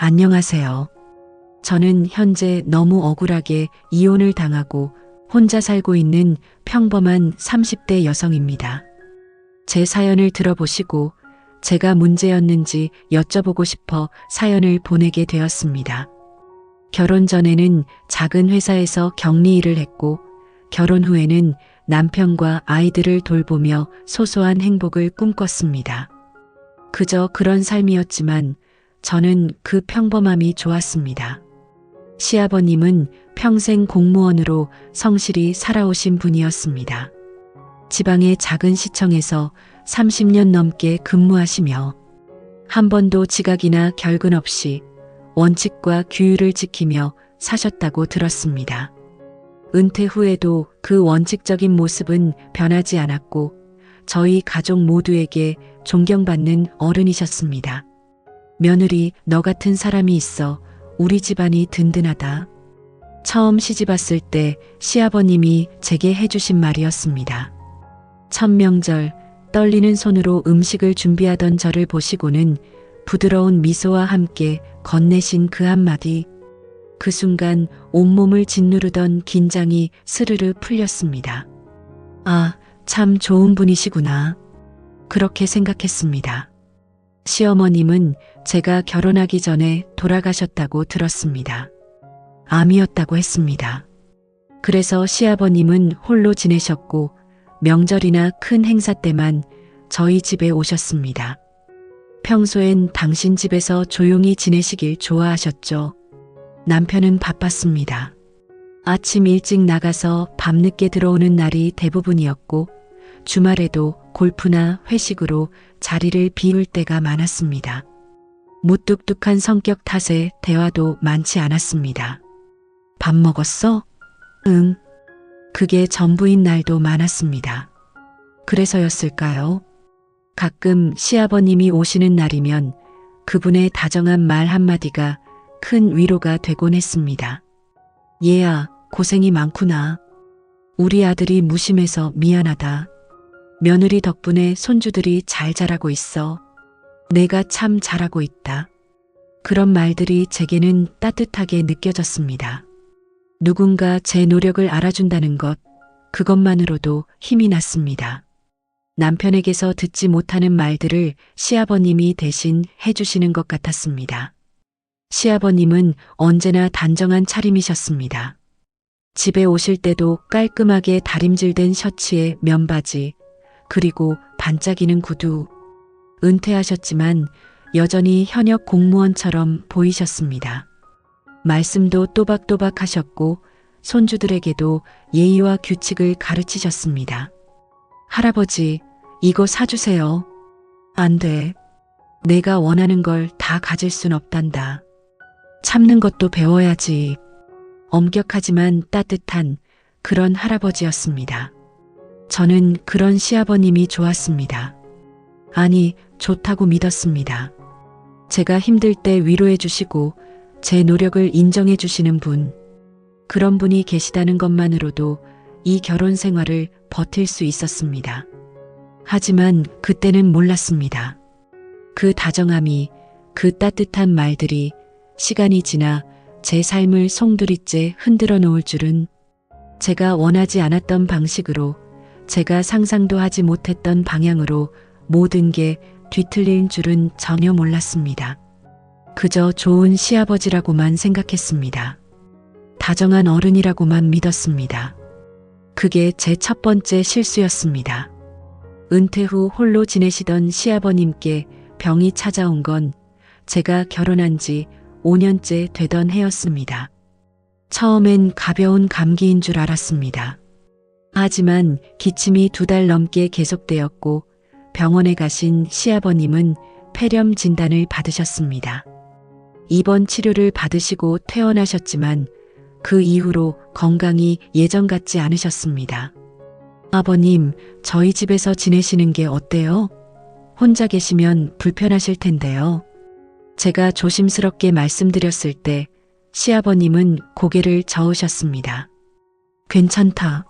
안녕하세요. 저는 현재 너무 억울하게 이혼을 당하고 혼자 살고 있는 평범한 30대 여성입니다. 제 사연을 들어보시고 제가 문제였는지 여쭤보고 싶어 사연을 보내게 되었습니다. 결혼 전에는 작은 회사에서 격리 일을 했고 결혼 후에는 남편과 아이들을 돌보며 소소한 행복을 꿈꿨습니다. 그저 그런 삶이었지만 저는 그 평범함이 좋았습니다. 시아버님은 평생 공무원으로 성실히 살아오신 분이었습니다. 지방의 작은 시청에서 30년 넘게 근무하시며 한 번도 지각이나 결근 없이 원칙과 규율을 지키며 사셨다고 들었습니다. 은퇴 후에도 그 원칙적인 모습은 변하지 않았고 저희 가족 모두에게 존경받는 어른이셨습니다. 며느리, 너 같은 사람이 있어 우리 집안이 든든하다. 처음 시집 왔을 때 시아버님이 제게 해주신 말이었습니다. 첫 명절 떨리는 손으로 음식을 준비하던 저를 보시고는 부드러운 미소와 함께 건네신 그 한마디. 그 순간 온몸을 짓누르던 긴장이 스르르 풀렸습니다. 아, 참 좋은 분이시구나. 그렇게 생각했습니다. 시어머님은 제가 결혼하기 전에 돌아가셨다고 들었습니다. 암이었다고 했습니다. 그래서 시아버님은 홀로 지내셨고 명절이나 큰 행사 때만 저희 집에 오셨습니다. 평소엔 당신 집에서 조용히 지내시길 좋아하셨죠. 남편은 바빴습니다. 아침 일찍 나가서 밤늦게 들어오는 날이 대부분이었고 주말에도 골프나 회식으로 자리를 비울 때가 많았습니다. 무뚝뚝한 성격 탓에 대화도 많지 않았습니다. 밥 먹었어? 응. 그게 전부인 날도 많았습니다. 그래서였을까요? 가끔 시아버님이 오시는 날이면 그분의 다정한 말 한마디가 큰 위로가 되곤 했습니다. 얘야, 고생이 많구나. 우리 아들이 무심해서 미안하다. 며느리 덕분에 손주들이 잘 자라고 있어. 내가 참 잘하고 있다. 그런 말들이 제게는 따뜻하게 느껴졌습니다. 누군가 제 노력을 알아준다는 것, 그것만으로도 힘이 났습니다. 남편에게서 듣지 못하는 말들을 시아버님이 대신 해주시는 것 같았습니다. 시아버님은 언제나 단정한 차림이셨습니다. 집에 오실 때도 깔끔하게 다림질된 셔츠에 면바지, 그리고 반짝이는 구두. 은퇴하셨지만 여전히 현역 공무원처럼 보이셨습니다. 말씀도 또박또박 하셨고 손주들에게도 예의와 규칙을 가르치셨습니다. 할아버지, 이거 사주세요. 안 돼. 내가 원하는 걸 다 가질 순 없단다. 참는 것도 배워야지. 엄격하지만 따뜻한 그런 할아버지였습니다. 저는 그런 시아버님이 좋았습니다. 아니, 좋다고 믿었습니다. 제가 힘들 때 위로해 주시고 제 노력을 인정해 주시는 분, 그런 분이 계시다는 것만으로도 이 결혼 생활을 버틸 수 있었습니다. 하지만 그때는 몰랐습니다. 그 다정함이, 그 따뜻한 말들이 시간이 지나 제 삶을 송두리째 흔들어 놓을 줄은, 제가 원하지 않았던 방식으로, 제가 상상도 하지 못했던 방향으로 모든 게 뒤틀릴 줄은 전혀 몰랐습니다. 그저 좋은 시아버지라고만 생각했습니다. 다정한 어른이라고만 믿었습니다. 그게 제 첫 번째 실수였습니다. 은퇴 후 홀로 지내시던 시아버님께 병이 찾아온 건 제가 결혼한 지 5년째 되던 해였습니다. 처음엔 가벼운 감기인 줄 알았습니다. 하지만 기침이 2달 넘게 계속되었고 병원에 가신 시아버님은 폐렴 진단을 받으셨습니다. 입원 치료를 받으시고 퇴원하셨지만 그 이후로 건강이 예전 같지 않으셨습니다. 아버님, 저희 집에서 지내시는 게 어때요? 혼자 계시면 불편하실 텐데요. 제가 조심스럽게 말씀드렸을 때 시아버님은 고개를 저으셨습니다. 괜찮다.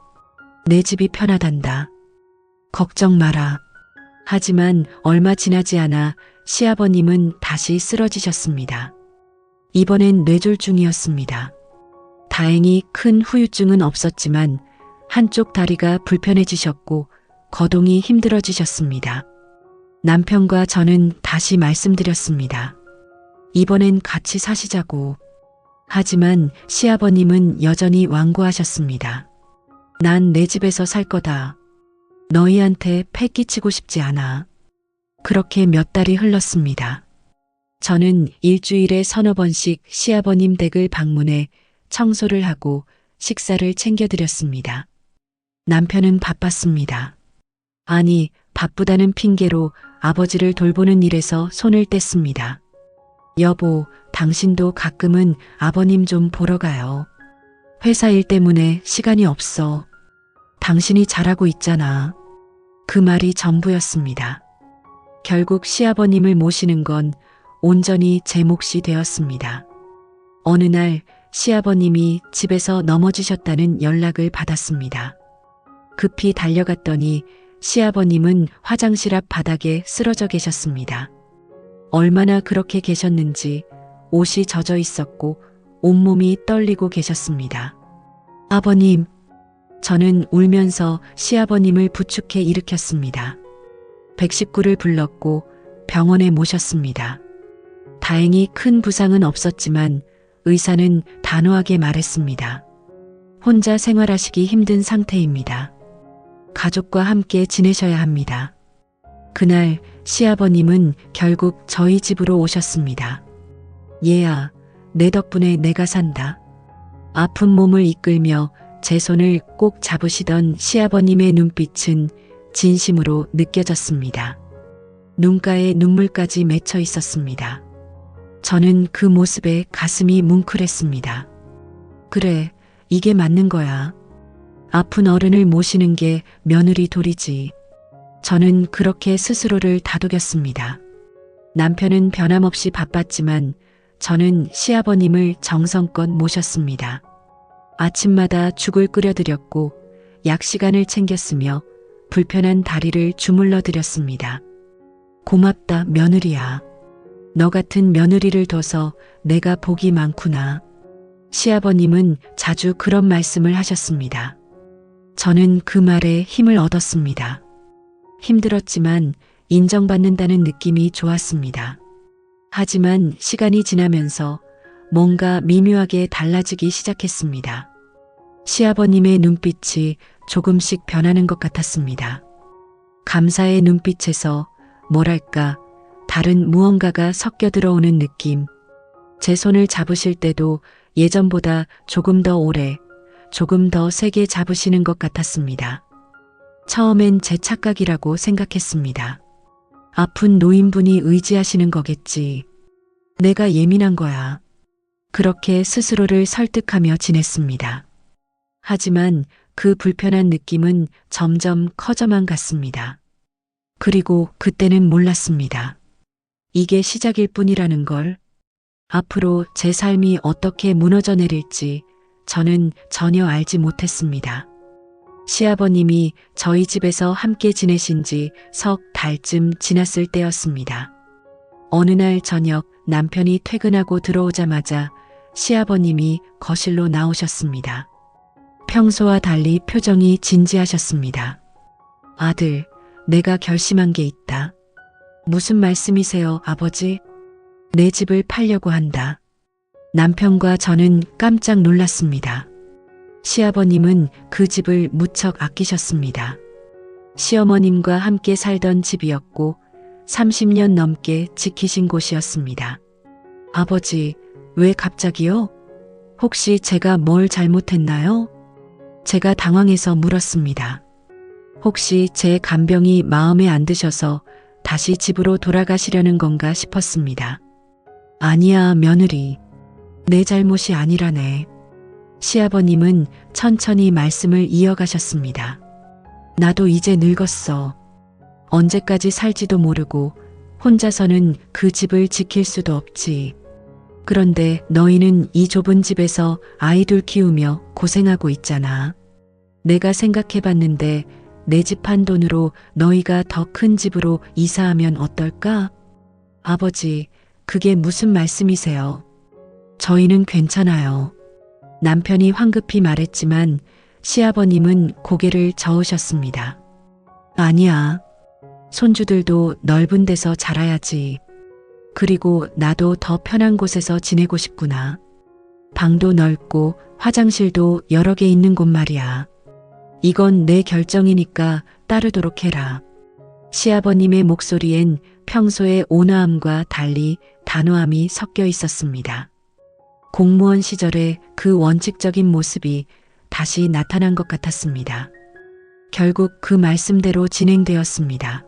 내 집이 편하단다. 걱정 마라. 하지만 얼마 지나지 않아 시아버님은 다시 쓰러지셨습니다. 이번엔 뇌졸중이었습니다. 다행히 큰 후유증은 없었지만 한쪽 다리가 불편해지셨고 거동이 힘들어지셨습니다. 남편과 저는 다시 말씀드렸습니다. 이번엔 같이 사시자고. 하지만 시아버님은 여전히 완고하셨습니다. 난 내 집에서 살 거다. 너희한테 패 끼치고 싶지 않아. 그렇게 몇 달이 흘렀습니다. 저는 일주일에 서너 번씩 시아버님 댁을 방문해 청소를 하고 식사를 챙겨드렸습니다. 남편은 바빴습니다. 아니, 바쁘다는 핑계로 아버지를 돌보는 일에서 손을 뗐습니다. 여보, 당신도 가끔은 아버님 좀 보러 가요. 회사 일 때문에 시간이 없어. 당신이 잘하고 있잖아. 그 말이 전부였습니다. 결국 시아버님을 모시는 건 온전히 제 몫이 되었습니다. 어느 날 시아버님이 집에서 넘어지셨다는 연락을 받았습니다. 급히 달려갔더니 시아버님은 화장실 앞 바닥에 쓰러져 계셨습니다. 얼마나 그렇게 계셨는지 옷이 젖어 있었고 온몸이 떨리고 계셨습니다. 아버님, 저는 울면서 시아버님을 부축해 일으켰습니다. 119를 불렀고 병원에 모셨습니다. 다행히 큰 부상은 없었지만 의사는 단호하게 말했습니다. 혼자 생활하시기 힘든 상태입니다. 가족과 함께 지내셔야 합니다. 그날 시아버님은 결국 저희 집으로 오셨습니다. 얘야, 내 덕분에 내가 산다. 아픈 몸을 이끌며 제 손을 꼭 잡으시던 시아버님의 눈빛은 진심으로 느껴졌습니다. 눈가에 눈물까지 맺혀 있었습니다. 저는 그 모습에 가슴이 뭉클했습니다. 그래, 이게 맞는 거야. 아픈 어른을 모시는 게 며느리 도리지. 저는 그렇게 스스로를 다독였습니다. 남편은 변함없이 바빴지만 저는 시아버님을 정성껏 모셨습니다. 아침마다 죽을 끓여드렸고 약 시간을 챙겼으며 불편한 다리를 주물러 드렸습니다. 고맙다, 며느리야. 너 같은 며느리를 둬서 내가 복이 많구나. 시아버님은 자주 그런 말씀을 하셨습니다. 저는 그 말에 힘을 얻었습니다. 힘들었지만 인정받는다는 느낌이 좋았습니다. 하지만 시간이 지나면서 뭔가 미묘하게 달라지기 시작했습니다. 시아버님의 눈빛이 조금씩 변하는 것 같았습니다. 감사의 눈빛에서 뭐랄까 다른 무언가가 섞여 들어오는 느낌. 제 손을 잡으실 때도 예전보다 조금 더 오래, 조금 더 세게 잡으시는 것 같았습니다. 처음엔 제 착각이라고 생각했습니다. 아픈 노인분이 의지하시는 거겠지. 내가 예민한 거야. 그렇게 스스로를 설득하며 지냈습니다. 하지만 그 불편한 느낌은 점점 커져만 갔습니다. 그리고 그때는 몰랐습니다. 이게 시작일 뿐이라는 걸. 앞으로 제 삶이 어떻게 무너져 내릴지 저는 전혀 알지 못했습니다. 시아버님이 저희 집에서 함께 지내신 지 석 달쯤 지났을 때였습니다. 어느 날 저녁 남편이 퇴근하고 들어오자마자 시아버님이 거실로 나오셨습니다. 평소와 달리 표정이 진지하셨습니다. 아들, 내가 결심한 게 있다. 무슨 말씀이세요, 아버지? 내 집을 팔려고 한다. 남편과 저는 깜짝 놀랐습니다. 시아버님은 그 집을 무척 아끼셨습니다. 시어머님과 함께 살던 집이었고 30년 넘게 지키신 곳이었습니다. 아버지, 왜 갑자기요? 혹시 제가 뭘 잘못했나요? 제가 당황해서 물었습니다. 혹시 제 간병이 마음에 안 드셔서 다시 집으로 돌아가시려는 건가 싶었습니다. 아니야, 며느리. 내 잘못이 아니라네. 시아버님은 천천히 말씀을 이어가셨습니다. 나도 이제 늙었어. 언제까지 살지도 모르고 혼자서는 그 집을 지킬 수도 없지. 그런데 너희는 이 좁은 집에서 아이들 키우며 고생하고 있잖아. 내가 생각해봤는데 내 집 한 돈으로 너희가 더 큰 집으로 이사하면 어떨까? 아버지, 그게 무슨 말씀이세요? 저희는 괜찮아요. 남편이 황급히 말했지만 시아버님은 고개를 저으셨습니다. 아니야. 손주들도 넓은 데서 자라야지. 그리고 나도 더 편한 곳에서 지내고 싶구나. 방도 넓고 화장실도 여러 개 있는 곳 말이야. 이건 내 결정이니까 따르도록 해라. 시아버님의 목소리엔 평소의 온화함과 달리 단호함이 섞여 있었습니다. 공무원 시절의 그 원칙적인 모습이 다시 나타난 것 같았습니다. 결국 그 말씀대로 진행되었습니다.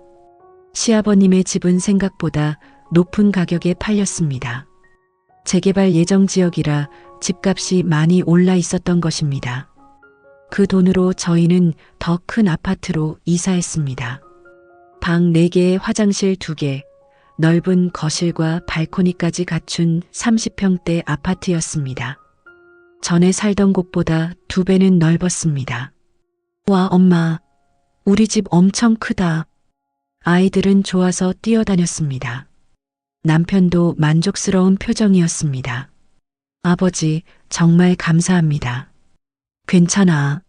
시아버님의 집은 생각보다 높은 가격에 팔렸습니다. 재개발 예정 지역이라 집값이 많이 올라 있었던 것입니다. 그 돈으로 저희는 더 큰 아파트로 이사했습니다. 방 4개에 화장실 2개, 넓은 거실과 발코니까지 갖춘 30평대 아파트였습니다. 전에 살던 곳보다 2배는 넓었습니다. 와, 엄마, 우리 집 엄청 크다. 아이들은 좋아서 뛰어다녔습니다. 남편도 만족스러운 표정이었습니다. 아버지, 정말 감사합니다. 괜찮아.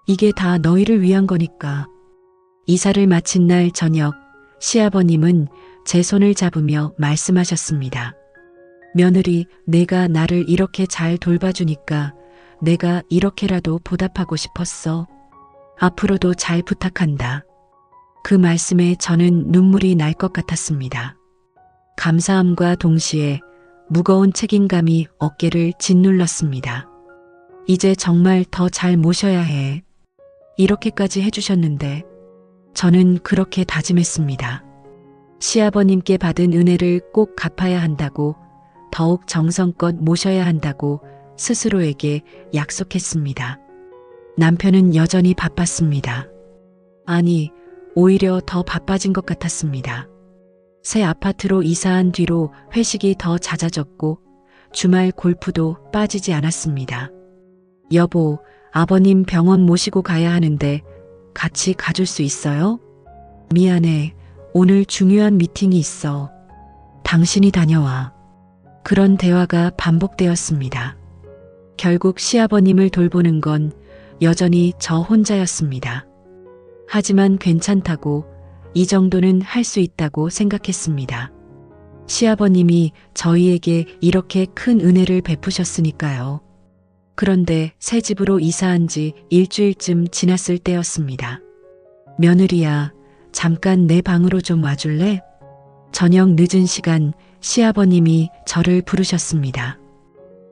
이게 다 너희를 위한 거니까. 이사를 마친 날 저녁, 시아버님은 제 손을 잡으며 말씀하셨습니다. 며느리, 내가 나를 이렇게 잘 돌봐주니까 내가 이렇게라도 보답하고 싶었어. 앞으로도 잘 부탁한다. 그 말씀에 저는 눈물이 날 것 같았습니다. 감사함과 동시에 무거운 책임감이 어깨를 짓눌렀습니다. 이제 정말 더 잘 모셔야 해. 이렇게까지 해주셨는데. 저는 그렇게 다짐했습니다. 시아버님께 받은 은혜를 꼭 갚아야 한다고, 더욱 정성껏 모셔야 한다고 스스로에게 약속했습니다. 남편은 여전히 바빴습니다. 아니, 오히려 더 바빠진 것 같았습니다. 새 아파트로 이사한 뒤로 회식이 더 잦아졌고 주말 골프도 빠지지 않았습니다. 여보, 아버님 병원 모시고 가야 하는데 같이 가줄 수 있어요? 미안해. 오늘 중요한 미팅이 있어. 당신이 다녀와. 그런 대화가 반복되었습니다. 결국 시아버님을 돌보는 건 여전히 저 혼자였습니다. 하지만 괜찮다고, 이 정도는 할 수 있다고 생각했습니다. 시아버님이 저희에게 이렇게 큰 은혜를 베푸셨으니까요. 그런데 새 집으로 이사한 지 일주일쯤 지났을 때였습니다. 며느리야, 잠깐 내 방으로 좀 와줄래? 저녁 늦은 시간 시아버님이 저를 부르셨습니다.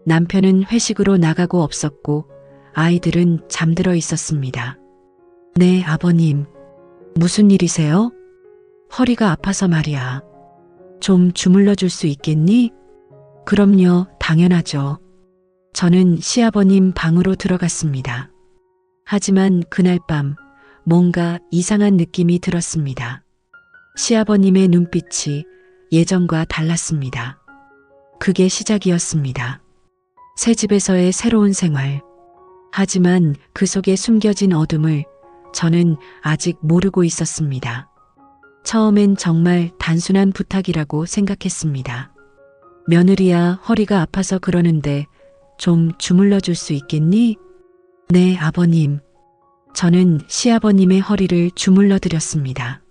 남편은 회식으로 나가고 없었고 아이들은 잠들어 있었습니다. 네, 아버님. 무슨 일이세요? 허리가 아파서 말이야. 좀 주물러 줄 수 있겠니? 그럼요, 당연하죠. 저는 시아버님 방으로 들어갔습니다. 하지만 그날 밤 뭔가 이상한 느낌이 들었습니다. 시아버님의 눈빛이 예전과 달랐습니다. 그게 시작이었습니다. 새 집에서의 새로운 생활. 하지만 그 속에 숨겨진 어둠을 저는 아직 모르고 있었습니다. 처음엔 정말 단순한 부탁이라고 생각했습니다. 며느리야, 허리가 아파서 그러는데 좀 주물러 줄 수 있겠니? 네, 아버님. 저는 시아버님의 허리를 주물러 드렸습니다.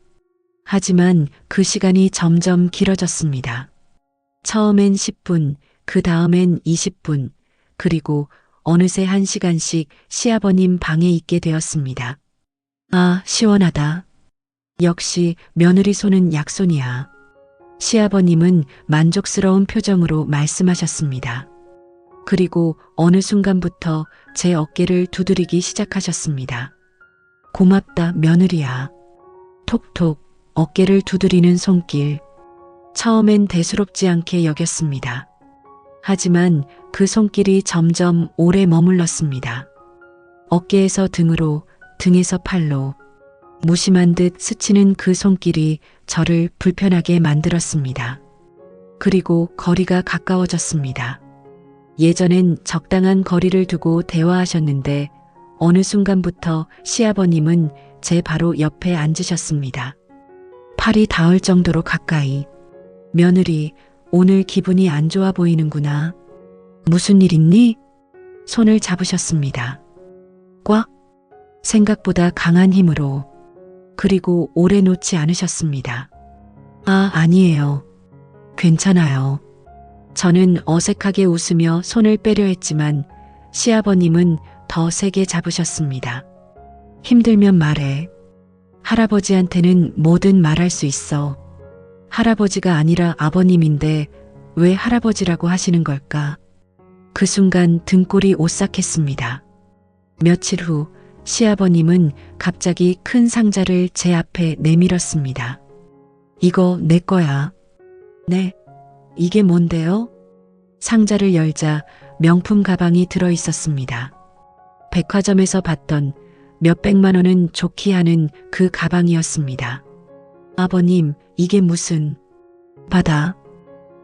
하지만 그 시간이 점점 길어졌습니다. 처음엔 10분, 그 다음엔 20분, 그리고 어느새 1시간씩 시아버님 방에 있게 되었습니다. 아, 시원하다. 역시 며느리 손은 약손이야. 시아버님은 만족스러운 표정으로 말씀하셨습니다. 그리고 어느 순간부터 제 어깨를 두드리기 시작하셨습니다. 고맙다, 며느리야. 톡톡 어깨를 두드리는 손길. 처음엔 대수롭지 않게 여겼습니다. 하지만 그 손길이 점점 오래 머물렀습니다. 어깨에서 등으로, 등에서 팔로, 무심한 듯 스치는 그 손길이 저를 불편하게 만들었습니다. 그리고 거리가 가까워졌습니다. 예전엔 적당한 거리를 두고 대화하셨는데 어느 순간부터 시아버님은 제 바로 옆에 앉으셨습니다. 팔이 닿을 정도로 가까이. 며느리, 오늘 기분이 안 좋아 보이는구나. 무슨 일 있니? 손을 잡으셨습니다. 꽉. 생각보다 강한 힘으로. 그리고 오래 놓지 않으셨습니다. 아니에요. 괜찮아요. 저는 어색하게 웃으며 손을 빼려 했지만 시아버님은 더 세게 잡으셨습니다. 힘들면 말해. 할아버지한테는 뭐든 말할 수 있어. 할아버지가 아니라 아버님인데 왜 할아버지라고 하시는 걸까? 그 순간 등골이 오싹했습니다. 며칠 후 시아버님은 갑자기 큰 상자를 제 앞에 내밀었습니다. 이거 내 거야. 네. 이게 뭔데요? 상자를 열자 명품 가방이 들어 있었습니다. 백화점에서 봤던 몇백만 원은 좋게 하는 그 가방이었습니다. 아버님, 이게 무슨... 받아.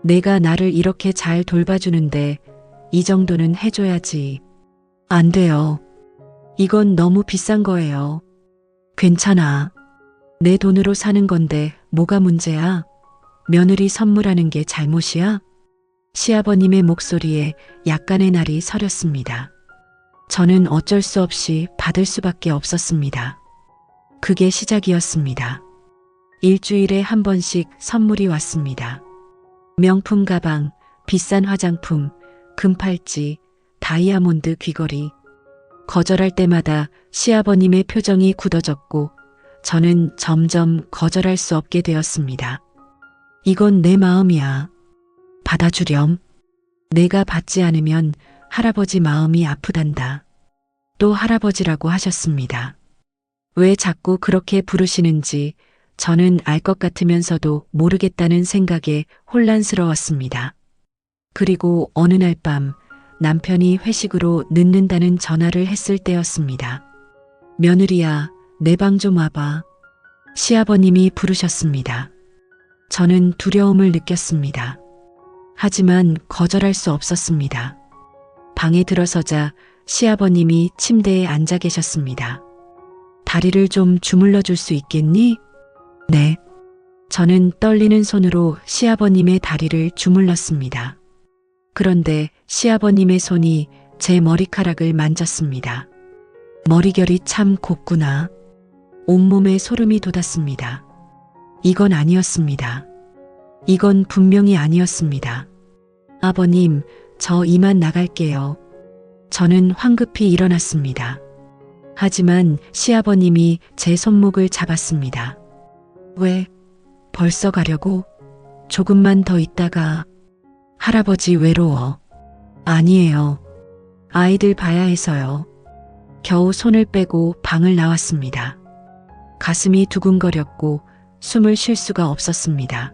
내가 나를 이렇게 잘 돌봐주는데 이 정도는 해줘야지. 안 돼요. 이건 너무 비싼 거예요. 괜찮아. 내 돈으로 사는 건데 뭐가 문제야? 며느리 선물하는 게 잘못이야? 시아버님의 목소리에 약간의 날이 서렸습니다. 저는 어쩔 수 없이 받을 수밖에 없었습니다. 그게 시작이었습니다. 일주일에 한 번씩 선물이 왔습니다. 명품 가방, 비싼 화장품, 금팔찌, 다이아몬드 귀걸이. 거절할 때마다 시아버님의 표정이 굳어졌고 저는 점점 거절할 수 없게 되었습니다. 이건 내 마음이야. 받아주렴. 내가 받지 않으면 할아버지 마음이 아프단다. 또 할아버지라고 하셨습니다. 왜 자꾸 그렇게 부르시는지 저는 알 것 같으면서도 모르겠다는 생각에 혼란스러웠습니다. 그리고 어느 날 밤 남편이 회식으로 늦는다는 전화를 했을 때였습니다. 며느리야, 내 방 좀 와봐. 시아버님이 부르셨습니다. 저는 두려움을 느꼈습니다. 하지만 거절할 수 없었습니다. 방에 들어서자 시아버님이 침대에 앉아 계셨습니다. 다리를 좀 주물러 줄 수 있겠니? 네. 저는 떨리는 손으로 시아버님의 다리를 주물렀습니다. 그런데 시아버님의 손이 제 머리카락을 만졌습니다. 머리결이 참 곱구나. 온몸에 소름이 돋았습니다. 이건 아니었습니다. 이건 분명히 아니었습니다. 아버님, 저 이만 나갈게요. 저는 황급히 일어났습니다. 하지만 시아버님이 제 손목을 잡았습니다. 왜? 벌써 가려고? 조금만 더 있다가... 할아버지 외로워. 아니에요. 아이들 봐야 해서요. 겨우 손을 빼고 방을 나왔습니다. 가슴이 두근거렸고 숨을 쉴 수가 없었습니다.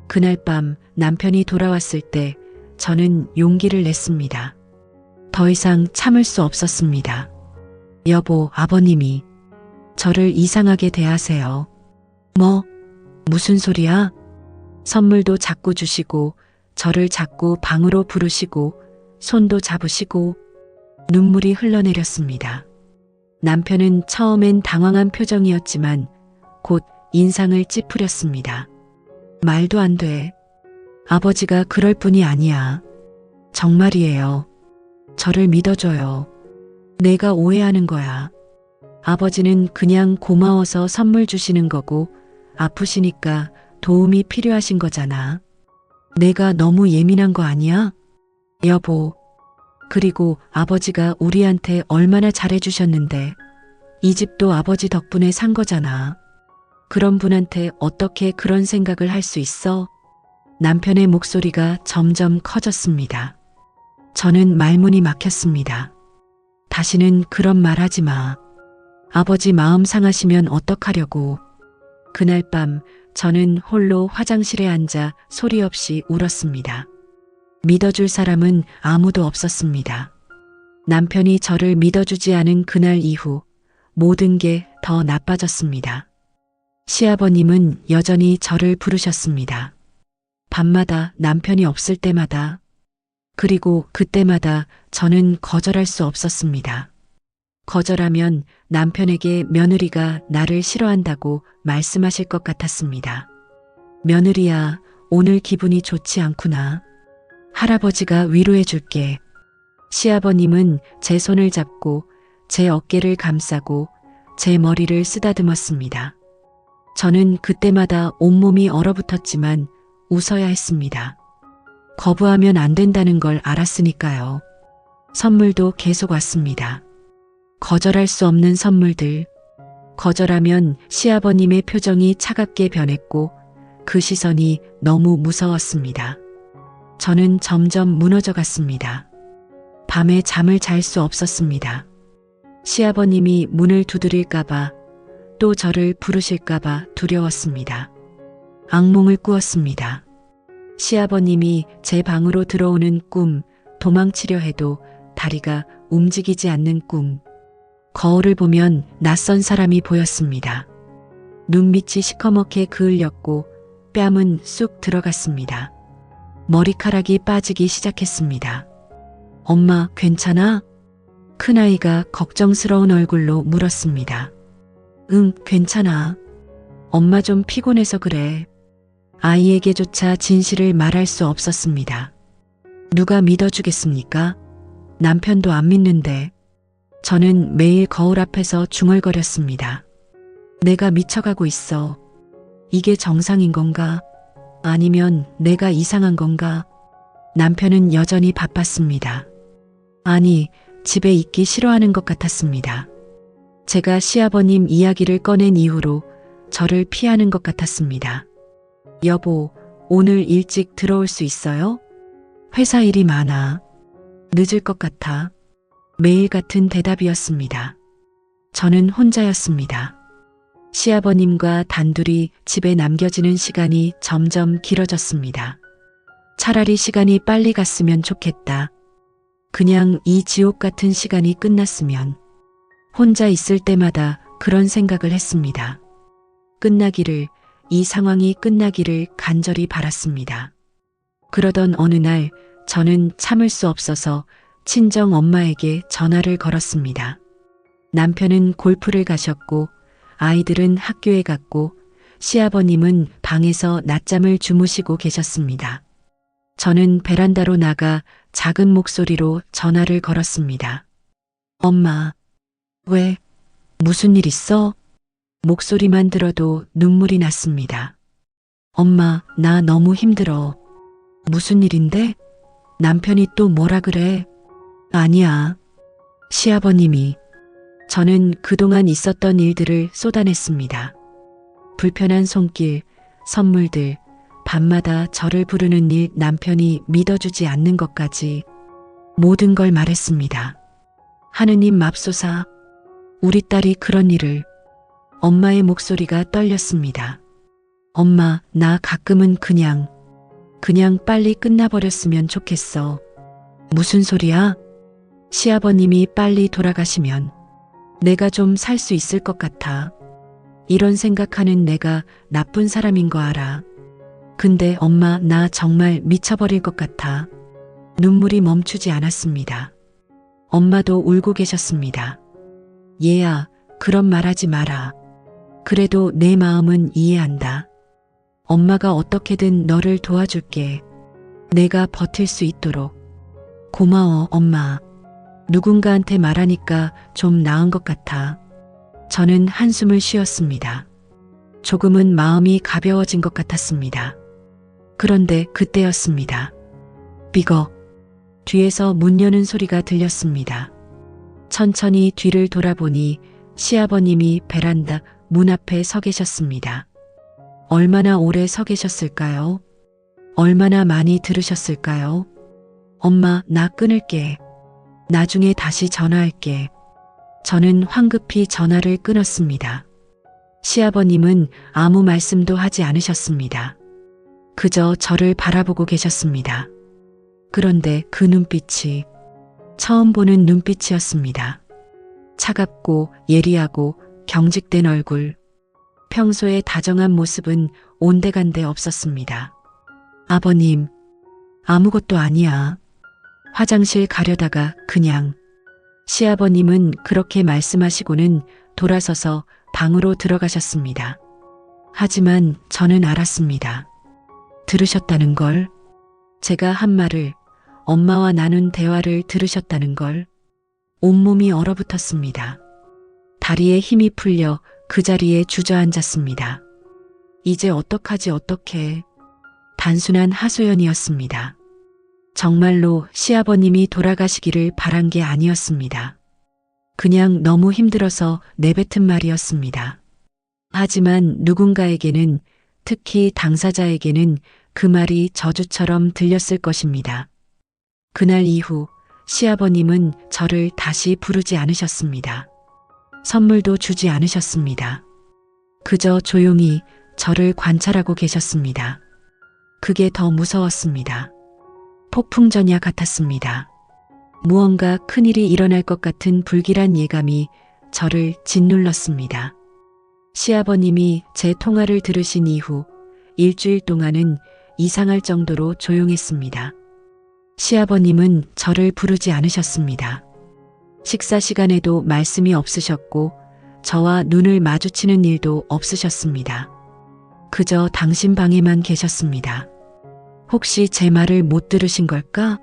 그날 밤 남편이 돌아왔을 때 저는 용기를 냈습니다. 더 이상 참을 수 없었습니다. 여보, 아버님이 저를 이상하게 대하세요. 무슨 소리야? 선물도 자꾸 주시고 저를 자꾸 방으로 부르시고 손도 잡으시고. 눈물이 흘러내렸습니다. 남편은 처음엔 당황한 표정이었지만 곧 인상을 찌푸렸습니다. 말도 안 돼. 아버지가 그럴 뿐이 아니야. 정말이에요. 저를 믿어줘요. 내가 오해하는 거야. 아버지는 그냥 고마워서 선물 주시는 거고 아프시니까 도움이 필요하신 거잖아. 내가 너무 예민한 거 아니야? 여보. 그리고 아버지가 우리한테 얼마나 잘해주셨는데 이 집도 아버지 덕분에 산 거잖아. 그런 분한테 어떻게 그런 생각을 할 수 있어? 남편의 목소리가 점점 커졌습니다. 저는 말문이 막혔습니다. 다시는 그런 말 하지 마. 아버지 마음 상하시면 어떡하려고. 그날 밤 저는 홀로 화장실에 앉아 소리 없이 울었습니다. 믿어줄 사람은 아무도 없었습니다. 남편이 저를 믿어주지 않은 그날 이후 모든 게 더 나빠졌습니다. 시아버님은 여전히 저를 부르셨습니다. 밤마다 남편이 없을 때마다. 그리고 그때마다 저는 거절할 수 없었습니다. 거절하면 남편에게 며느리가 나를 싫어한다고 말씀하실 것 같았습니다. 며느리야, 오늘 기분이 좋지 않구나. 할아버지가 위로해 줄게. 시아버님은 제 손을 잡고 제 어깨를 감싸고 제 머리를 쓰다듬었습니다. 저는 그때마다 온몸이 얼어붙었지만 웃어야 했습니다. 거부하면 안 된다는 걸 알았으니까요. 선물도 계속 왔습니다. 거절할 수 없는 선물들. 거절하면 시아버님의 표정이 차갑게 변했고 그 시선이 너무 무서웠습니다. 저는 점점 무너져 갔습니다. 밤에 잠을 잘 수 없었습니다. 시아버님이 문을 두드릴까봐 또 저를 부르실까봐 두려웠습니다. 악몽을 꾸었습니다. 시아버님이 제 방으로 들어오는 꿈, 도망치려 해도 다리가 움직이지 않는 꿈. 거울을 보면 낯선 사람이 보였습니다. 눈밑이 시커멓게 그을렸고 뺨은 쑥 들어갔습니다. 머리카락이 빠지기 시작했습니다. 엄마, 괜찮아? 큰아이가 걱정스러운 얼굴로 물었습니다. 응, 괜찮아. 엄마 좀 피곤해서 그래. 아이에게조차 진실을 말할 수 없었습니다. 누가 믿어주겠습니까? 남편도 안 믿는데. 저는 매일 거울 앞에서 중얼거렸습니다. 내가 미쳐가고 있어. 이게 정상인 건가? 아니면 내가 이상한 건가? 남편은 여전히 바빴습니다. 아니, 집에 있기 싫어하는 것 같았습니다. 제가 시아버님 이야기를 꺼낸 이후로 저를 피하는 것 같았습니다. 여보, 오늘 일찍 들어올 수 있어요? 회사 일이 많아. 늦을 것 같아. 매일 같은 대답이었습니다. 저는 혼자였습니다. 시아버님과 단둘이 집에 남겨지는 시간이 점점 길어졌습니다. 차라리 시간이 빨리 갔으면 좋겠다. 그냥 이 지옥 같은 시간이 끝났으면. 혼자 있을 때마다 그런 생각을 했습니다. 끝나기를, 이 상황이 끝나기를 간절히 바랐습니다. 그러던 어느 날 저는 참을 수 없어서 친정 엄마에게 전화를 걸었습니다. 남편은 골프를 가셨고 아이들은 학교에 갔고 시아버님은 방에서 낮잠을 주무시고 계셨습니다. 저는 베란다로 나가 작은 목소리로 전화를 걸었습니다. 엄마, 왜? 무슨 일 있어? 목소리만 들어도 눈물이 났습니다. 엄마, 나 너무 힘들어. 무슨 일인데? 남편이 또 뭐라 그래? 아니야. 시아버님이. 저는 그동안 있었던 일들을 쏟아냈습니다. 불편한 손길, 선물들, 밤마다 저를 부르는 일, 남편이 믿어주지 않는 것까지 모든 걸 말했습니다. 하느님 맙소사, 우리 딸이 그런 일을. 엄마의 목소리가 떨렸습니다. 엄마, 나 가끔은 그냥 빨리 끝나버렸으면 좋겠어. 무슨 소리야? 시아버님이 빨리 돌아가시면 내가 좀 살 수 있을 것 같아. 이런 생각하는 내가 나쁜 사람인 거 알아. 근데 엄마, 나 정말 미쳐버릴 것 같아. 눈물이 멈추지 않았습니다. 엄마도 울고 계셨습니다. 얘야, 그런 말 하지 마라. 그래도 내 마음은 이해한다. 엄마가 어떻게든 너를 도와줄게. 내가 버틸 수 있도록. 고마워, 엄마. 누군가한테 말하니까 좀 나은 것 같아. 저는 한숨을 쉬었습니다. 조금은 마음이 가벼워진 것 같았습니다. 그런데 그때였습니다. 삐걱. 뒤에서 문 여는 소리가 들렸습니다. 천천히 뒤를 돌아보니 시아버님이 베란다 문 앞에 서 계셨습니다. 얼마나 오래 서 계셨을까요? 얼마나 많이 들으셨을까요? 엄마, 나 끊을게. 나중에 다시 전화할게. 저는 황급히 전화를 끊었습니다. 시아버님은 아무 말씀도 하지 않으셨습니다. 그저 저를 바라보고 계셨습니다. 그런데 그 눈빛이 처음 보는 눈빛이었습니다. 차갑고 예리하고 경직된 얼굴. 평소의 다정한 모습은 온데간데 없었습니다. 아버님, 아무것도 아니야. 화장실 가려다가 그냥. 시아버님은 그렇게 말씀하시고는 돌아서서 방으로 들어가셨습니다. 하지만 저는 알았습니다. 들으셨다는 걸. 제가 한 말을, 엄마와 나눈 대화를 들으셨다는 걸. 온몸이 얼어붙었습니다. 다리에 힘이 풀려 그 자리에 주저앉았습니다. 이제 어떡하지 어떡해. 단순한 하소연이었습니다. 정말로 시아버님이 돌아가시기를 바란 게 아니었습니다. 그냥 너무 힘들어서 내뱉은 말이었습니다. 하지만 누군가에게는, 특히 당사자에게는 그 말이 저주처럼 들렸을 것입니다. 그날 이후 시아버님은 저를 다시 부르지 않으셨습니다. 선물도 주지 않으셨습니다. 그저 조용히 저를 관찰하고 계셨습니다. 그게 더 무서웠습니다. 폭풍전야 같았습니다. 무언가 큰일이 일어날 것 같은 불길한 예감이 저를 짓눌렀습니다. 시아버님이 제 통화를 들으신 이후 일주일 동안은 이상할 정도로 조용했습니다. 시아버님은 저를 부르지 않으셨습니다. 식사 시간에도 말씀이 없으셨고 저와 눈을 마주치는 일도 없으셨습니다. 그저 당신 방에만 계셨습니다. 혹시 제 말을 못 들으신 걸까?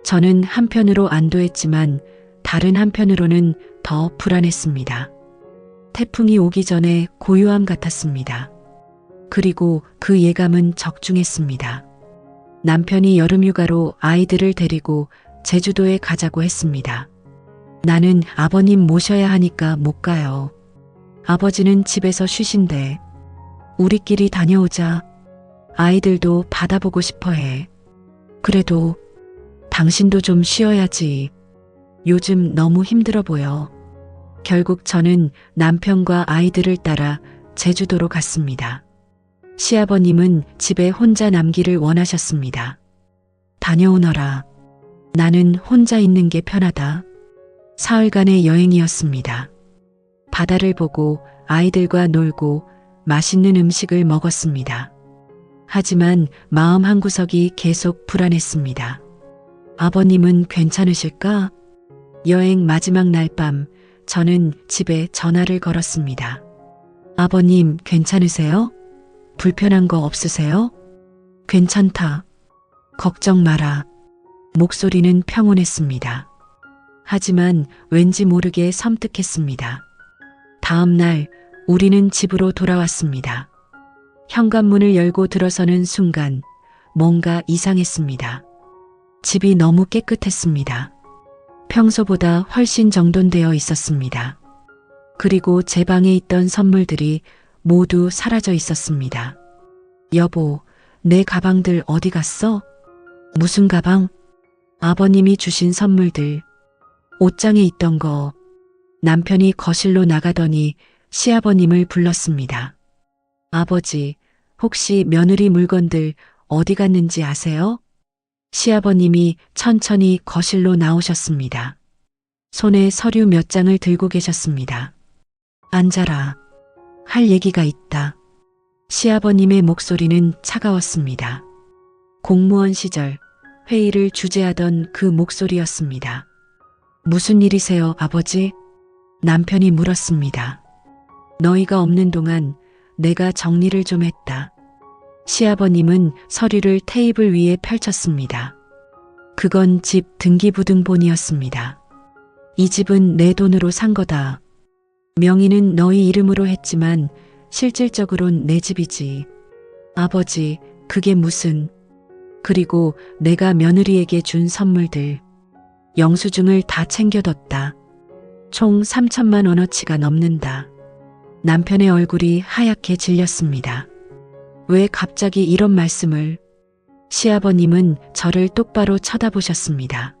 저는 한편으로 안도했지만 다른 한편으로는 더 불안했습니다. 태풍이 오기 전에 고요함 같았습니다. 그리고 그 예감은 적중했습니다. 남편이 여름휴가로 아이들을 데리고 제주도에 가자고 했습니다. 나는 아버님 모셔야 하니까 못 가요. 아버지는 집에서 쉬신대. 우리끼리 다녀오자. 아이들도 바다 보고 싶어 해. 그래도 당신도 좀 쉬어야지. 요즘 너무 힘들어 보여. 결국 저는 남편과 아이들을 따라 제주도로 갔습니다. 시아버님은 집에 혼자 남기를 원하셨습니다. 다녀오너라. 나는 혼자 있는 게 편하다. 사흘간의 여행이었습니다. 바다를 보고 아이들과 놀고 맛있는 음식을 먹었습니다. 하지만 마음 한구석이 계속 불안했습니다. 아버님은 괜찮으실까? 여행 마지막 날 밤 저는 집에 전화를 걸었습니다. 아버님 괜찮으세요? 불편한 거 없으세요? 괜찮다. 걱정 마라. 목소리는 평온했습니다. 하지만 왠지 모르게 섬뜩했습니다. 다음 날 우리는 집으로 돌아왔습니다. 현관문을 열고 들어서는 순간 뭔가 이상했습니다. 집이 너무 깨끗했습니다. 평소보다 훨씬 정돈되어 있었습니다. 그리고 제 방에 있던 선물들이 모두 사라져 있었습니다. 여보, 내 가방들 어디 갔어? 무슨 가방? 아버님이 주신 선물들. 옷장에 있던 거. 남편이 거실로 나가더니 시아버님을 불렀습니다. 아버지, 혹시 며느리 물건들 어디 갔는지 아세요? 시아버님이 천천히 거실로 나오셨습니다. 손에 서류 몇 장을 들고 계셨습니다. 앉아라. 할 얘기가 있다. 시아버님의 목소리는 차가웠습니다. 공무원 시절 회의를 주재하던 그 목소리였습니다. 무슨 일이세요, 아버지? 남편이 물었습니다. 너희가 없는 동안 내가 정리를 좀 했다. 시아버님은 서류를 테이블 위에 펼쳤습니다. 그건 집 등기부등본이었습니다. 이 집은 내 돈으로 산 거다. 명의는 너희 이름으로 했지만 실질적으론 내 집이지. 아버지, 그게 무슨... 그리고 내가 며느리에게 준 선물들. 영수증을 다 챙겨뒀다. 총 3천만 원어치가 넘는다. 남편의 얼굴이 하얗게 질렸습니다. 왜 갑자기 이런 말씀을? 시아버님은 저를 똑바로 쳐다보셨습니다.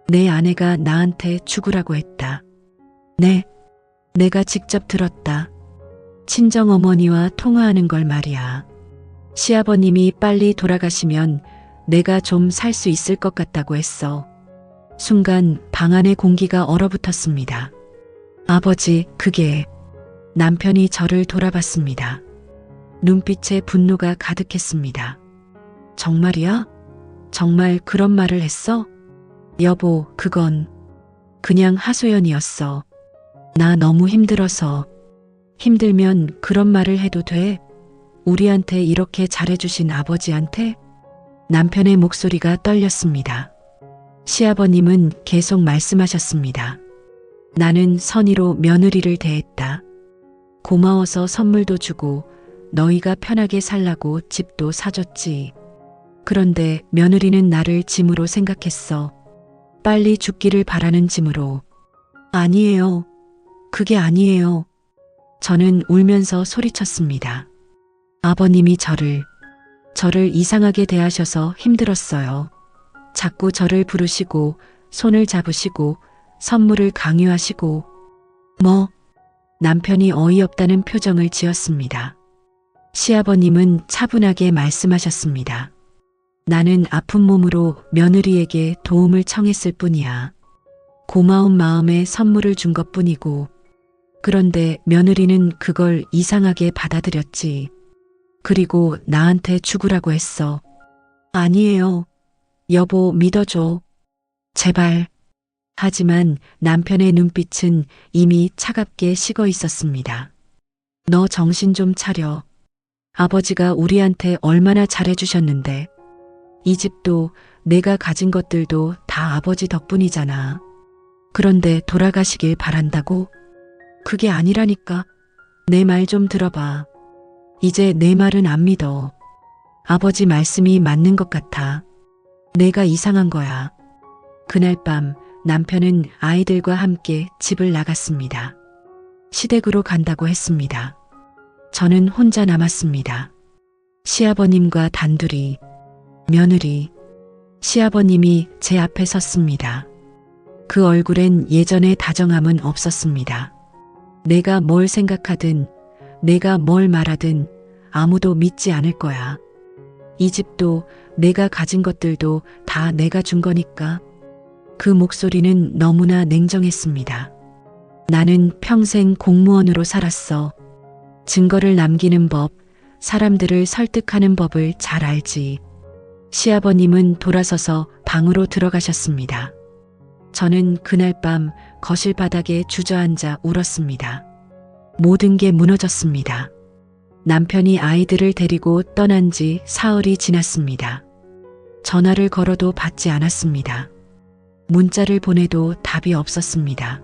내 아내가 나한테 죽으라고 했다. 네, 내가 직접 들었다. 친정어머니와 통화하는 걸 말이야. 시아버님이 빨리 돌아가시면 내가 좀 살 수 있을 것 같다고 했어. 순간 방 안의 공기가 얼어붙었습니다. 아버지, 그게... 남편이 저를 돌아봤습니다. 눈빛에 분노가 가득했습니다. 정말이야? 정말 그런 말을 했어? 여보, 그건 그냥 하소연이었어. 나 너무 힘들어서. 힘들면 그런 말을 해도 돼? 우리한테 이렇게 잘해주신 아버지한테? 남편의 목소리가 떨렸습니다. 시아버님은 계속 말씀하셨습니다. 나는 선의로 며느리를 대했다. 고마워서 선물도 주고 너희가 편하게 살라고 집도 사줬지. 그런데 며느리는 나를 짐으로 생각했어. 빨리 죽기를 바라는 짐으로. 아니에요. 그게 아니에요. 저는 울면서 소리쳤습니다. 아버님이 저를 이상하게 대하셔서 힘들었어요. 자꾸 저를 부르시고 손을 잡으시고 선물을 강요하시고 남편이 어이없다는 표정을 지었습니다. 시아버님은 차분하게 말씀하셨습니다. 나는 아픈 몸으로 며느리에게 도움을 청했을 뿐이야. 고마운 마음에 선물을 준 것뿐이고, 그런데 며느리는 그걸 이상하게 받아들였지. 그리고 나한테 죽으라고 했어. 아니에요. 여보, 믿어줘. 제발. 하지만 남편의 눈빛은 이미 차갑게 식어 있었습니다. 너 정신 좀 차려. 아버지가 우리한테 얼마나 잘해주셨는데. 이 집도 내가 가진 것들도 다 아버지 덕분이잖아. 그런데 돌아가시길 바란다고? 그게 아니라니까. 내 말 좀 들어봐. 이제 내 말은 안 믿어. 아버지 말씀이 맞는 것 같아. 내가 이상한 거야. 그날 밤 남편은 아이들과 함께 집을 나갔습니다. 시댁으로 간다고 했습니다. 저는 혼자 남았습니다. 시아버님과 단둘이. 며느리. 시아버님이 제 앞에 섰습니다. 그 얼굴엔 예전의 다정함은 없었습니다. 내가 뭘 생각하든, 내가 뭘 말하든 아무도 믿지 않을 거야. 이 집도 내가 가진 것들도 다 내가 준 거니까. 그 목소리는 너무나 냉정했습니다. 나는 평생 공무원으로 살았어. 증거를 남기는 법, 사람들을 설득하는 법을 잘 알지. 시아버님은 돌아서서 방으로 들어가셨습니다. 저는 그날 밤 거실 바닥에 주저앉아 울었습니다. 모든 게 무너졌습니다. 남편이 아이들을 데리고 떠난 지 사흘이 지났습니다. 전화를 걸어도 받지 않았습니다. 문자를 보내도 답이 없었습니다.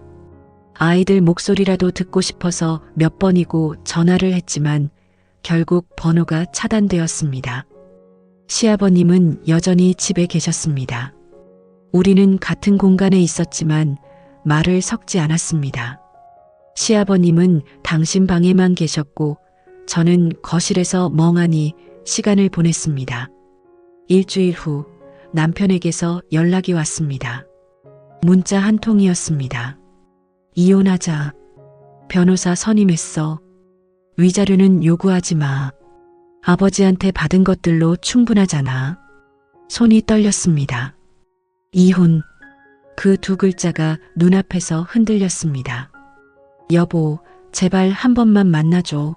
아이들 목소리라도 듣고 싶어서 몇 번이고 전화를 했지만 결국 번호가 차단되었습니다. 시아버님은 여전히 집에 계셨습니다. 우리는 같은 공간에 있었지만 말을 섞지 않았습니다. 시아버님은 당신 방에만 계셨고 저는 거실에서 멍하니 시간을 보냈습니다. 일주일 후 남편에게서 연락이 왔습니다. 문자 한 통이었습니다. 이혼하자. 변호사 선임했어. 위자료는 요구하지 마. 아버지한테 받은 것들로 충분하잖아. 손이 떨렸습니다. 이혼. 그 두 글자가 눈앞에서 흔들렸습니다. 여보, 제발 한 번만 만나줘.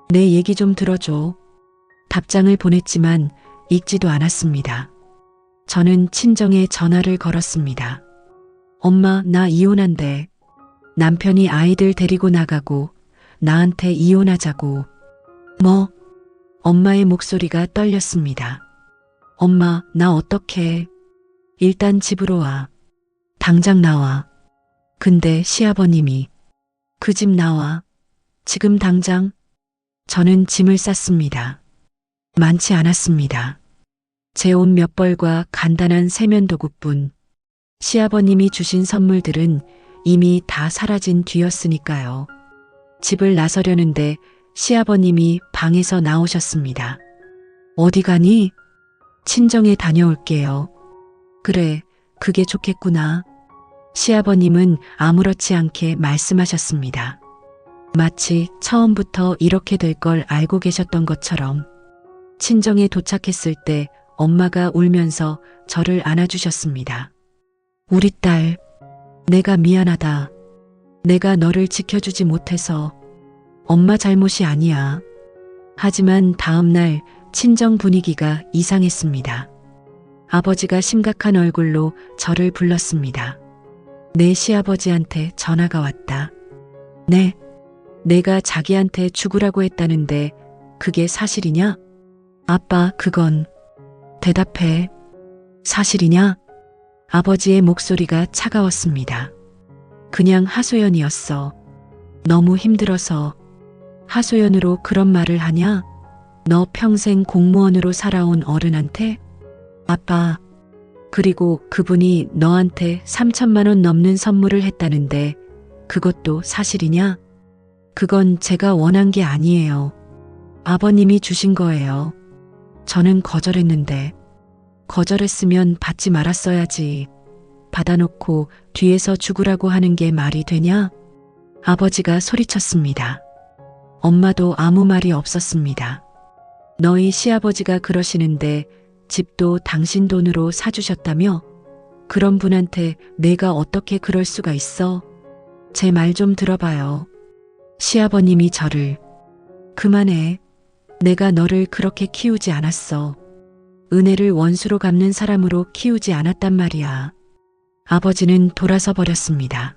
내 얘기 좀 들어줘. 답장을 보냈지만 읽지도 않았습니다. 저는 친정에 전화를 걸었습니다. 엄마, 나 이혼한대. 남편이 아이들 데리고 나가고 나한테 이혼하자고. 엄마의 목소리가 떨렸습니다. 엄마, 나 어떡해. 일단 집으로 와. 당장 나와. 근데 시아버님이 그 집 나와. 지금 당장. 저는 짐을 쌌습니다. 많지 않았습니다. 제 옷 몇 벌과 간단한 세면도구뿐. 시아버님이 주신 선물들은 이미 다 사라진 뒤였으니까요. 집을 나서려는데 시아버님이 방에서 나오셨습니다. 어디 가니? 친정에 다녀올게요. 그래, 그게 좋겠구나. 시아버님은 아무렇지 않게 말씀하셨습니다. 마치 처음부터 이렇게 될 걸 알고 계셨던 것처럼. 친정에 도착했을 때 엄마가 울면서 저를 안아주셨습니다. 우리 딸, 내가 미안하다. 내가 너를 지켜주지 못해서. 엄마 잘못이 아니야. 하지만 다음 날 친정 분위기가 이상했습니다. 아버지가 심각한 얼굴로 저를 불렀습니다. 내 시아버지한테 전화가 왔다. 네, 내가 자기한테 죽으라고 했다는데 그게 사실이냐? 아빠, 그건. 대답해. 사실이냐? 아버지의 목소리가 차가웠습니다. 그냥 하소연이었어. 너무 힘들어서. 하소연으로 그런 말을 하냐? 너 평생 공무원으로 살아온 어른한테? 아빠. 그리고 그분이 너한테 3천만 원 넘는 선물을 했다는데 그것도 사실이냐? 그건 제가 원한 게 아니에요. 아버님이 주신 거예요. 저는 거절했는데. 거절했으면 받지 말았어야지. 받아놓고 뒤에서 죽으라고 하는 게 말이 되냐? 아버지가 소리쳤습니다. 엄마도 아무 말이 없었습니다. 너희 시아버지가 그러시는데 집도 당신 돈으로 사주셨다며? 그런 분한테 내가 어떻게 그럴 수가 있어? 제 말 좀 들어봐요. 시아버님이 저를. 그만해. 내가 너를 그렇게 키우지 않았어. 은혜를 원수로 갚는 사람으로 키우지 않았단 말이야. 아버지는 돌아서 버렸습니다.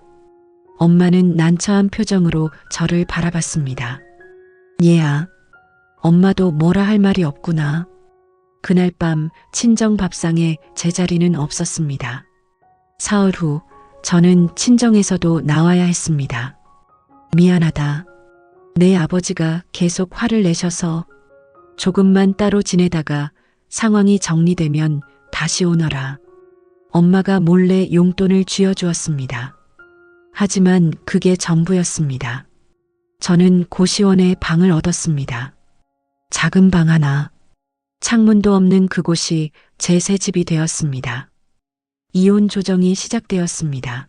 엄마는 난처한 표정으로 저를 바라봤습니다. 얘야, 엄마도 뭐라 할 말이 없구나. 그날 밤 친정 밥상에 제 자리는 없었습니다. 사흘 후 저는 친정에서도 나와야 했습니다. 미안하다. 내 아버지가 계속 화를 내셔서 조금만 따로 지내다가 상황이 정리되면 다시 오너라. 엄마가 몰래 용돈을 쥐어주었습니다. 하지만 그게 전부였습니다. 저는 고시원에 방을 얻었습니다. 작은 방 하나. 창문도 없는 그곳이 제 새 집이 되었습니다. 이혼 조정이 시작되었습니다.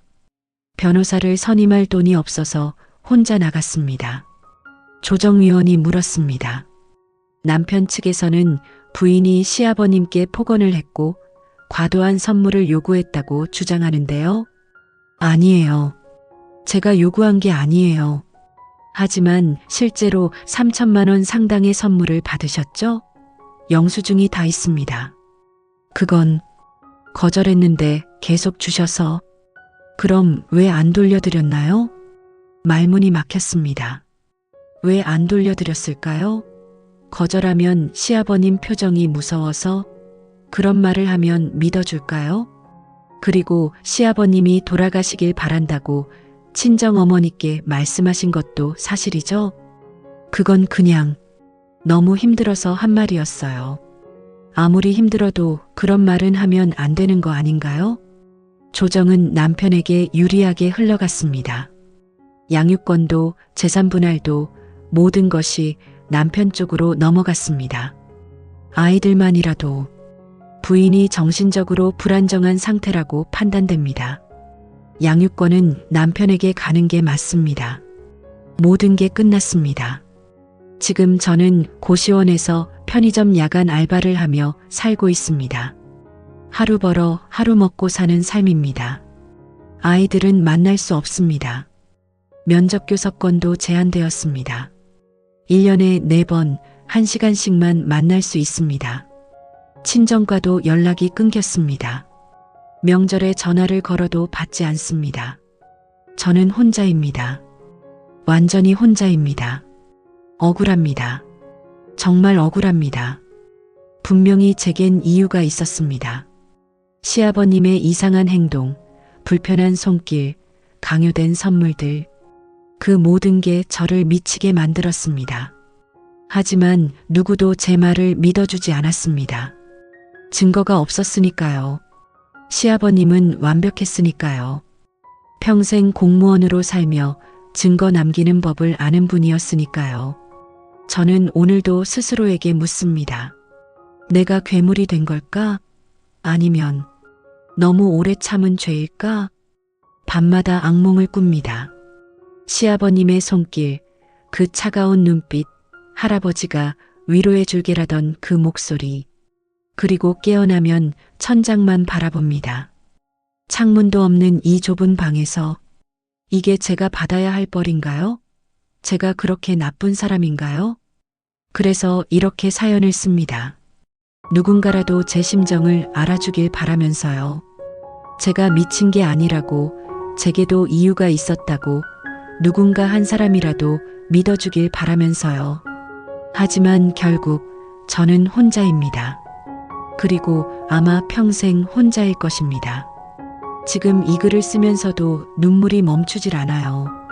변호사를 선임할 돈이 없어서 혼자 나갔습니다. 조정위원이 물었습니다. 남편 측에서는 부인이 시아버님께 폭언을 했고 과도한 선물을 요구했다고 주장하는데요. 아니에요. 제가 요구한 게 아니에요. 하지만 실제로 3천만 원 상당의 선물을 받으셨죠? 영수증이 다 있습니다. 그건 거절했는데 계속 주셔서. 그럼 왜 안 돌려드렸나요? 말문이 막혔습니다. 왜 안 돌려드렸을까요? 거절하면 시아버님 표정이 무서워서? 그런 말을 하면 믿어줄까요? 그리고 시아버님이 돌아가시길 바란다고 친정어머니께 말씀하신 것도 사실이죠? 그건 그냥 너무 힘들어서 한 말이었어요. 아무리 힘들어도 그런 말은 하면 안 되는 거 아닌가요? 조정은 남편에게 유리하게 흘러갔습니다. 양육권도 재산 분할도 모든 것이 남편 쪽으로 넘어갔습니다. 아이들만이라도. 부인이 정신적으로 불안정한 상태라고 판단됩니다. 양육권은 남편에게 가는 게 맞습니다. 모든 게 끝났습니다. 지금 저는 고시원에서 편의점 야간 알바를 하며 살고 있습니다. 하루 벌어 하루 먹고 사는 삶입니다. 아이들은 만날 수 없습니다. 면접 교섭권도 제한되었습니다. 1년에 4번 1시간씩만 만날 수 있습니다. 친정과도 연락이 끊겼습니다. 명절에 전화를 걸어도 받지 않습니다. 저는 혼자입니다. 완전히 혼자입니다. 억울합니다. 정말 억울합니다. 분명히 제겐 이유가 있었습니다. 시아버님의 이상한 행동, 불편한 손길, 강요된 선물들, 그 모든 게 저를 미치게 만들었습니다. 하지만 누구도 제 말을 믿어주지 않았습니다. 증거가 없었으니까요. 시아버님은 완벽했으니까요. 평생 공무원으로 살며 증거 남기는 법을 아는 분이었으니까요. 저는 오늘도 스스로에게 묻습니다. 내가 괴물이 된 걸까? 아니면 너무 오래 참은 죄일까? 밤마다 악몽을 꿉니다. 시아버님의 손길, 그 차가운 눈빛, 할아버지가 위로해 줄게라던 그 목소리, 그리고 깨어나면 천장만 바라봅니다. 창문도 없는 이 좁은 방에서. 이게 제가 받아야 할 벌인가요? 제가 그렇게 나쁜 사람인가요? 그래서 이렇게 사연을 씁니다. 누군가라도 제 심정을 알아주길 바라면서요. 제가 미친 게 아니라고, 제게도 이유가 있었다고 누군가 한 사람이라도 믿어주길 바라면서요. 하지만 결국 저는 혼자입니다. 그리고 아마 평생 혼자일 것입니다. 지금 이 글을 쓰면서도 눈물이 멈추질 않아요.